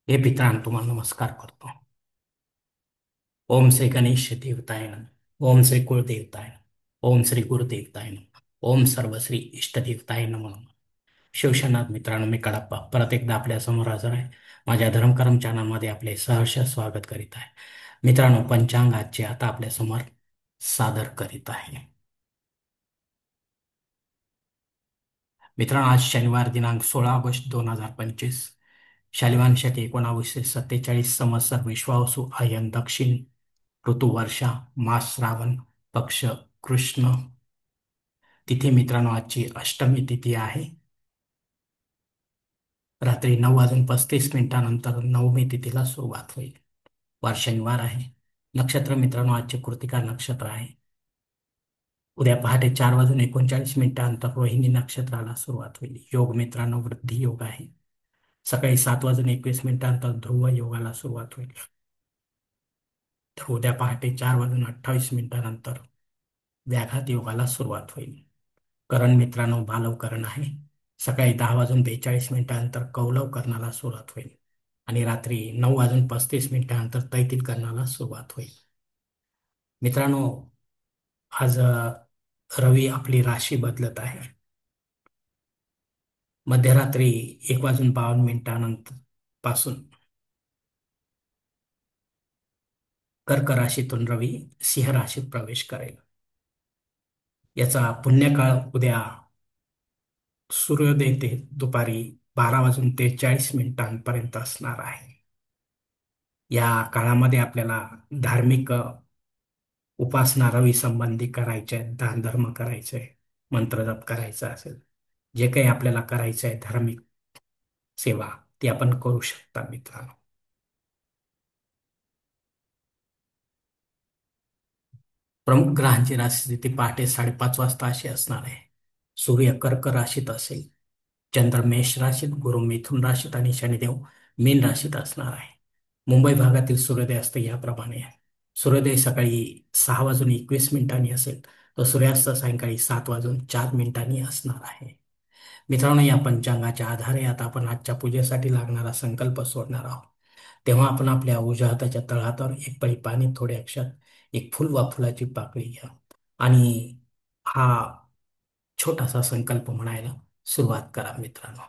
हे पितरांनो तुम्हाला नमस्कार करतो. ओम श्री गणेश देवताय नमः. ओम श्री कुलदेवताय नमः. ओम श्री गुरुदेवताय नमः. ओम सर्वश्री इष्टदेवताय नमः. शिवशनाथ मित्रांनो, मी कडप्पा परत एकदा आपल्या समोर हजर आहे. माझ्या धर्मकरम चॅनलमध्ये आपले सहर्ष स्वागत करीत आहे. मित्रांनो, पंचांग आजचे आता आपल्या समोर सादर करीत आहे. मित्रांनो, आज शनिवार दिनांक 16 ऑगस्ट 2025, शालिवान शके 1947, संवत्सर विश्वावसु, आयन दक्षिण, ऋतू वर्षा, मास श्रावण, पक्ष कृष्ण. तिथी मित्रांनो आजची अष्टमी तिथी आहे. रात्री 9:35 नवमी तिथीला सुरुवात होईल. वार शनिवार आहे. नक्षत्र मित्रांनो आजचे कृतिका नक्षत्र आहे. उद्या पहाटे 4:39 रोहिणी नक्षत्राला सुरुवात होईल. योग मित्रांनो वृद्धी योग आहे. सकाळी 7:21 ध्रुव योगाला सुरुवात होईल. तर उद्या पहाटे 4:28 व्याघात योगाला सुरुवात होईल. करण मित्रांनो बालव करण आहे. सकाळी 10:42 कौलव कर्णाला सुरुवात होईल आणि रात्री 9:35 तैतील कर्णाला सुरुवात होईल. मित्रांनो, आज रवी आपली राशी बदलत आहे. मध्यरात्री 1:52 पासून कर्क राशीतून रवी सिंह राशीत प्रवेश करेल. याचा पुण्यकाळ उद्या सूर्योदय ते दुपारी 12:43 असणार आहे. या काळामध्ये आपल्याला धार्मिक उपासना रवी संबंधी करायचे आहेत, दान धर्म करायचे, मंत्रजप करायचा असेल, जे काही आपल्याला करायचं आहे धार्मिक सेवा, ती आपण करू शकता मित्रांनो. प्रमुख ग्रहांची राशी पहाटे 5:30 अशी असणार आहे. सूर्य कर्क राशीत असेल, चंद्र मेष राशीत, गुरु मिथुन राशीत आणि शनिदेव मीन राशीत असणार आहे. मुंबई भागातील सूर्योदय असते याप्रमाणे आहे. सूर्योदय सकाळी 6:21 असेल, तर सूर्यास्त सायंकाळी 7:04 असणार आहे. मित्रांनो, या पंचांगाच्या आधारे आता आपण आजच्या पूजेसाठी लागणारा संकल्प सोडणार आहोत. तेव्हा आपण आपल्या उजव्या हाताच्या तळहातावर एक पळी पाणी, थोडे अक्षत, एक फुल वा फुलाची पाकळी घ्या आणि हा छोटासा संकल्प म्हणायला सुरुवात करा मित्रांनो.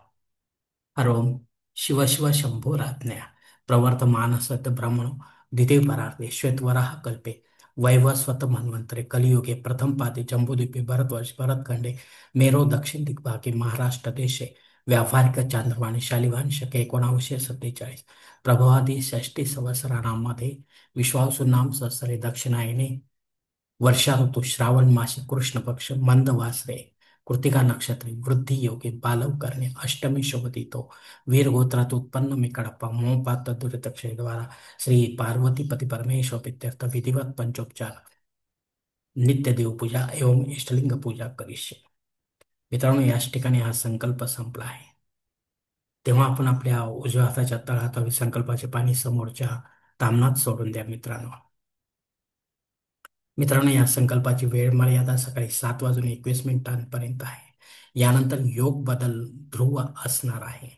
हरोम शिव शिव शंभोराज्ञा प्रवर्तमान सत ब्रह्मणो दिदे परार्थे श्वेतवराह कल्पे वैवस्वत मन्वंतरे कलियुगे प्रथम पादे जम्बूद्वीपे भरतवर्ष भरतखंडे मेरो दक्षिण दिग्भागे महाराष्ट्र देशे व्यावहारिक चांद्रमाने शालिवान शके 1947 प्रभवादी षष्टी संवत्सरामध्ये विश्वावसु नाम संवत्सरे दक्षिणायने वर्षा ऋतू श्रावण मासी कृष्ण पक्ष मंद वासरे कृतिका नक्षत्रे वृद्धी योगे बालव करणे अष्टमी शोभतीतो वीर गोत्रात उत्पन्न मी कडप्पा मोहपात दुरितक्षयद्वारा श्री पार्वती पती परमेश्वर प्रीत्यर्थ विधिवत पंचोपचार नित्य देवपूजा एवं इष्टलिंग पूजा करिष्ये. मित्रांनो, याच ठिकाणी हा संकल्प संपला आहे. तेव्हा आपण आपल्या उजव्या हाताच्या तळहातावर संकल्पाचे पाणी समोरच्या तामनात सोडून द्या मित्रांनो. मित्रांनो, या संकल्पाची वेळ मर्यादा सकाळी 7:21 आहे. यानंतर योग बदल ध्रुव असणार आहे.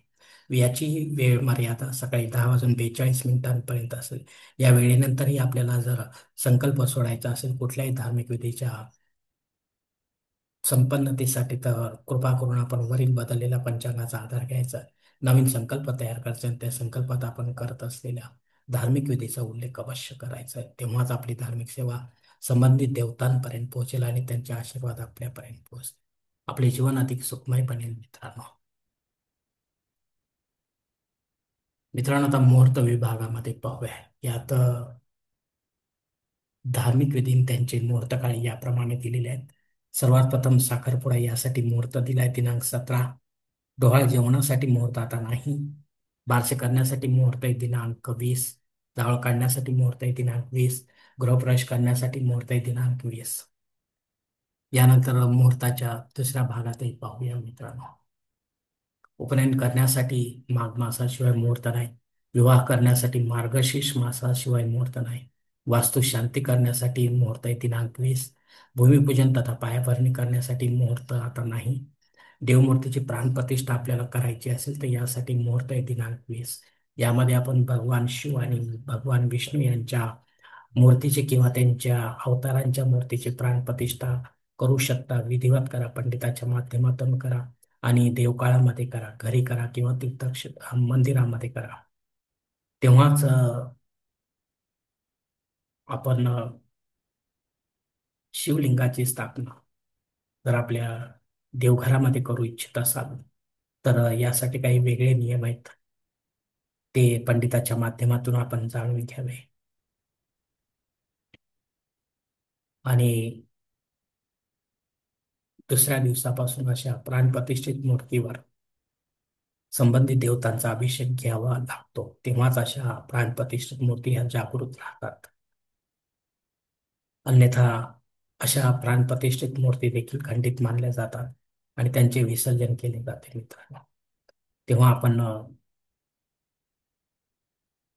याची वेळ मर्यादा सकाळी 10:42 असेल. या वेळेनंतरही आपल्याला जर संकल्प सोडायचा असेल कुठल्याही धार्मिक विधीच्या संपन्नतेसाठी, तर कृपा करून आपण वरील बदललेल्या पंचांगाचा आधार घ्यायचा, नवीन संकल्प तयार करायचा आणि त्या संकल्पात आपण करत असलेल्या धार्मिक विधीचा उल्लेख अवश्य करायचा आहे. तेव्हाच आपली धार्मिक सेवा संबंधित देवतांपर्यंत पोहोचेल आणि त्यांचे आशीर्वाद आपल्यापर्यंत पोहोचतील. आपले जीवन अधिक सुखमय बनेल मित्रांनो. मित्रांनो, आता मुहूर्त विभागामध्ये पाहूया. यात धार्मिक विधी त्यांचे मुहूर्तकाळ याप्रमाणे दिलेले आहेत. सर्वात प्रथम साखरपुडा यासाठी मुहूर्त दिलाय दिनांक 17. डोहाळ जेवणासाठी मुहूर्त आता नाही. बारसे करण्यासाठी मुहूर्त आहे दिनांक 20. जावळ काढण्यासाठी मुहूर्त आहे दिनांक 20. गृहप्रवेश करण्यासाठी मुहूर्त आहे दिनांक 20. यानंतर मुहूर्ताच्या दुसऱ्या भागातही पाहूया मित्रांनो. उपनयन करण्यासाठी माघ मासाशिवाय मुहूर्त नाही. विवाह करण्यासाठी मार्गशीर्ष मासाशिवाय मुहूर्त नाही. वास्तुशांती करण्यासाठी मुहूर्त आहे दिनांक 20. भूमिपूजन तथा पायाभरणी करण्यासाठी मुहूर्त आता नाही. देवमूर्तीची प्राणप्रतिष्ठा आपल्याला करायची असेल तर यासाठी मुहूर्त आहे दिनांक 20. यामध्ये आपण भगवान शिव आणि भगवान विष्णू यांच्या मूर्तीचे किंवा त्यांच्या अवतारांच्या मूर्तीची प्राणप्रतिष्ठा करू शकता. विधिवत करा, पंडिताच्या माध्यमातून करा आणि देवकाळामध्ये करा, घरी करा किंवा तीर्थक्षेत्र मंदिरामध्ये करा. तेव्हाच आपण शिवलिंगाची स्थापना जर आपल्या देवघरामध्ये करू इच्छित असाल तर यासाठी काही वेगळे नियम आहेत. ते पंडिताच्या माध्यमातून आपण जाणून घ्यावे. आणि दुसऱ्या दिवसापासून अशा प्राणप्रतिष्ठित मूर्तीवर संबंधित देवतांचा अभिषेक घ्यावा लागतो. तेव्हाच अशा प्राणप्रतिष्ठित मूर्ती ह्या जागृत राहतात. अन्यथा अशा प्राणप्रतिष्ठित मूर्ती देखील खंडित मानल्या जातात आणि त्यांचे विसर्जन केले जाते मित्रांनो. तेव्हा आपण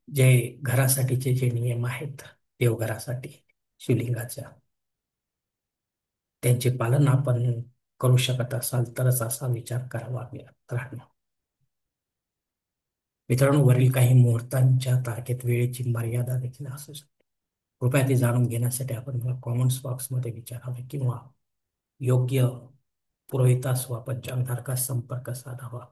जे घरासाठीचे जे नियम आहेत देवघरासाठी शिवलिंगाच्या, त्यांचे पालन आपण करू शकत असाल तरच असा विचार करावा मित्रांनो. मित्रांनो, वरील काही मुहूर्तांच्या तारखेत वेळेची मर्यादा देखील असू शकते. कृपया ते जाणून घेण्यासाठी आपण मला कॉमेंट्स बॉक्समध्ये विचारावे किंवा योग्य पुरोहितास वा पंचांगधारकास संपर्क साधावा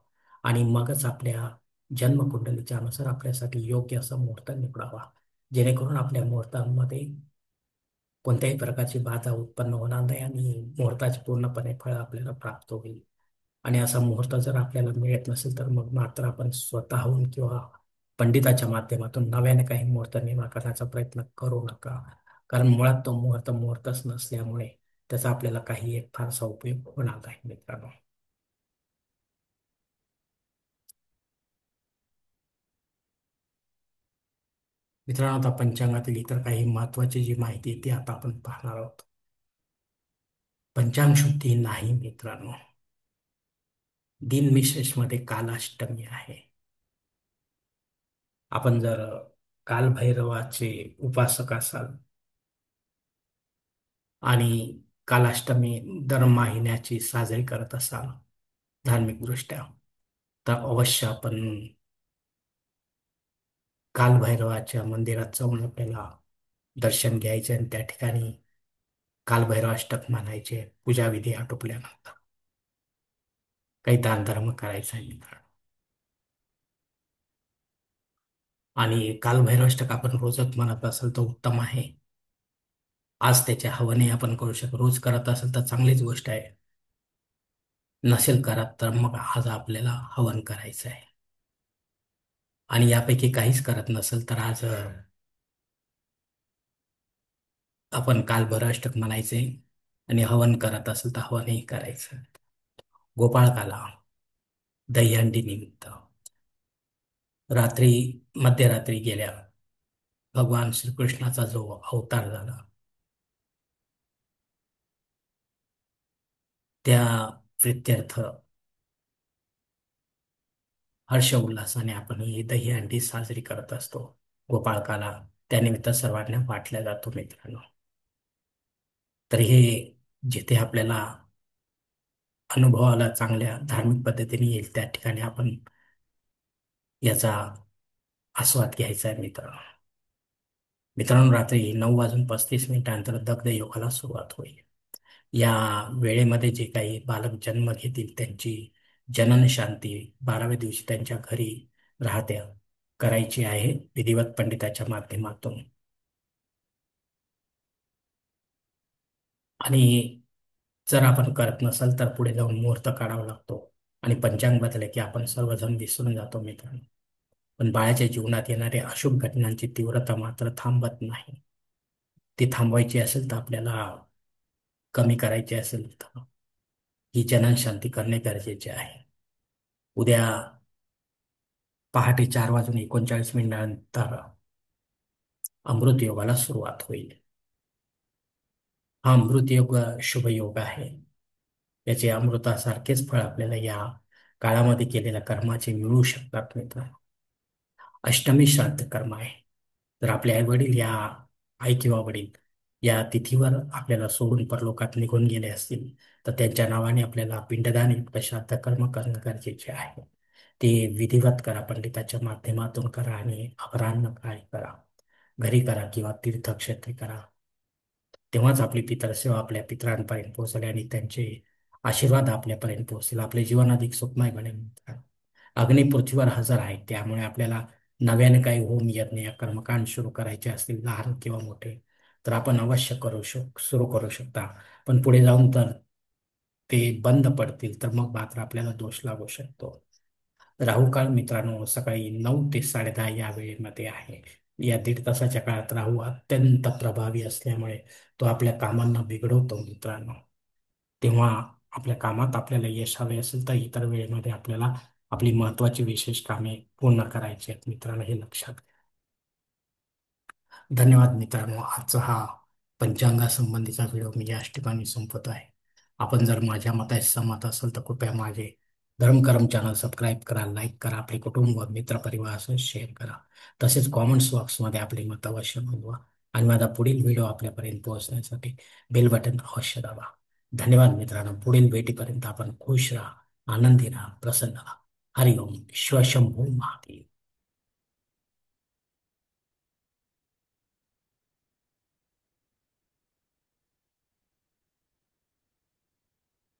आणि मगच आपल्या जन्मकुंडलीच्या अनुसार आपल्यासाठी योग्य असा मुहूर्त निवडावा, जेणेकरून आपल्या मुहूर्तांमध्ये कोणत्याही प्रकारची बाधा उत्पन्न होणार नाही आणि मुहूर्ताचे पूर्णपणे फळ आपल्याला प्राप्त होईल. आणि असा मुहूर्त जर आपल्याला मिळत नसेल तर मग मात्र आपण स्वतःहून किंवा पंडिताच्या माध्यमातून नव्याने काही मुहूर्त निर्माण करण्याचा प्रयत्न करू नका. कारण मुळात तो मुहूर्त मुहूर्तच नसल्यामुळे त्याचा आपल्याला काही एक फारसा उपयोग होणार नाही मित्रांनो. मित्रांनो, आता पंचांगातील इतर काही महत्वाची जी माहिती आहे ती आता आपण पाहणार आहोत. पंचांग शुद्धी नाही मित्रांनो. दिनविशेष मध्ये कालाष्टमी आहे. आपण जर कालभैरवाचे उपासक असाल आणि कालाष्टमी दर महिन्याची साजरी करत असाल धार्मिक दृष्ट्या, तर अवश्य आपण कालभैरवाच्या मंदिरात जाऊन आपल्याला दर्शन घ्यायचे आणि त्या ठिकाणी कालभैरवाष्टक म्हणायचे. पूजाविधी आटोपल्यानंतर काही दानधर्म करायचा आहे मित्रांनो. आणि कालभैरवाष्टक आपण रोजच म्हणत असेल तर उत्तम आहे. आज त्याच्या हवने आपण करू शकतो. रोज करत असेल तर चांगलीच गोष्ट आहे. नसेल करत तर मग आज आपल्याला हवन करायचं आहे. आणि यापैकी काहीच करत नसेल तर आज आपण कालभैरवाष्टक म्हणायचे आणि हवन करत असेल तर हवनही करायचं. गोपाळकाला दहीहंडी निमित्त रात्री मध्यरात्री गेल्या भगवान श्रीकृष्णाचा जो अवतार झाला त्या प्रित्यर्थ हर्ष उल्हासाने आपण ही दहीहंडी साजरी करत असतो. गोपाळकाला त्यानिमित्त सर्वांना वाटल्या जातो मित्रांनो. तर हे जिथे आपल्याला अनुभवाला चांगल्या धार्मिक पद्धतीने येईल त्या ठिकाणी आपण याचा आस्वाद घ्यायचा आहे मित्रांनो. मित्रांनो, रात्री 9:35 दग्ध योगाला सुरुवात होईल. या वेळेमध्ये जे काही बालक जन्म घेतील त्यांची जनन शांती 12व्या दिवशी त्यांच्या घरी राहत्या करायची आहे विधिवत पंडिताच्या माध्यमातून. आणि जर आपण करत नसाल तर पुढे जाऊन मुहूर्त काढावा लागतो आणि पंचांग बदलले की आपण सर्वजण विसरून जातो मित्रांनो. पण बाळाच्या जीवनात येणाऱ्या अशुभ घटनांची तीव्रता मात्र थांबत नाही. ती थांबवायची असेल तर आपल्याला कमी करायची असेल तर ही जननशांती करणे गरजेचे आहे. उद्या पहाटे 4:39 अमृत योगाला सुरुवात होईल. हा अमृत योग शुभ योग आहे. याचे अमृतासारखेच फळ आपल्याला या काळामध्ये केलेल्या कर्माचे मिळू शकतात मित्रांनो. अष्टमी श्राद्ध कर्म आहे. जर आपले आई वडील या आई किंवा वडील या तिथीवर आपल्याला सोडून परलोकात निघून गेले असतील तर त्यांच्या नावाने आपल्याला पिंडदान युक्त श्राद्ध कर्म करणं गरजेचे आहे. ते विधिवत करा, पंडिताच्या माध्यमातून करा आणि अपराह्न काळी करा. घरी करा किंवा तीर्थक्षेत्री करा. तेव्हाच आपली पितरसेवा आपल्या पितरांपर्यंत पोहोचेल आणि त्यांचे आशीर्वाद आपल्यापर्यंत पोहोचेल. आपले जीवन अधिक सुखमय बनेल मित्रांनो. अग्नी पृथ्वीवर हजर आहे, त्यामुळे आपल्याला नव्याने काही होम यज्ञ या कर्मकांड सुरू करायचे असतील, लहान किंवा मोठे, तर आपण अवश्य सुरू करू शकता. पण पुढे जाऊन तर ते बंद पडतील, तर मग मात्र आपल्याला दोष लागू शकतो. राहू काळ मित्रांनो सकाळी 9 ते 10:30 या वेळेमध्ये आहे. या 1.5 तासाच्या काळात राहू अत्यंत प्रभावी असल्यामुळे तो आपल्या कामांना बिघडवतो मित्रांनो. तेव्हा आपल्या कामात आपल्याला यश हवे असेल तर इतर वेळेमध्ये आपल्याला आपली महत्वाची विशेष कामे पूर्ण करायची आहेत मित्रांनो, हे लक्षात घ्या. धन्यवाद मित्रांनो. आजचा हा पंचांगासंबंधीचा व्हिडिओ मी याच ठिकाणी संपत आहे. आपण जर माझ्या मताशी सहमत असेल तर कृपया माझे धर्मकरम चॅनल सबस्क्राईब करा, लाईक करा, आपले कुटुंब मित्रपरिवारासह शेअर करा. तसेच कॉमेंट्स बॉक्समध्ये आपले मत अवश्य नोंदवा आणि माझा पुढील व्हिडिओ आपल्यापर्यंत पोहोचण्यासाठी बेल बटन अवश्य दाबा. धन्यवाद मित्रांनो. पुढील भेटीपर्यंत आपण खुश राहा, आनंदी राहा, प्रसन्न राहा. हरिओम. शिवशंभू महादेव.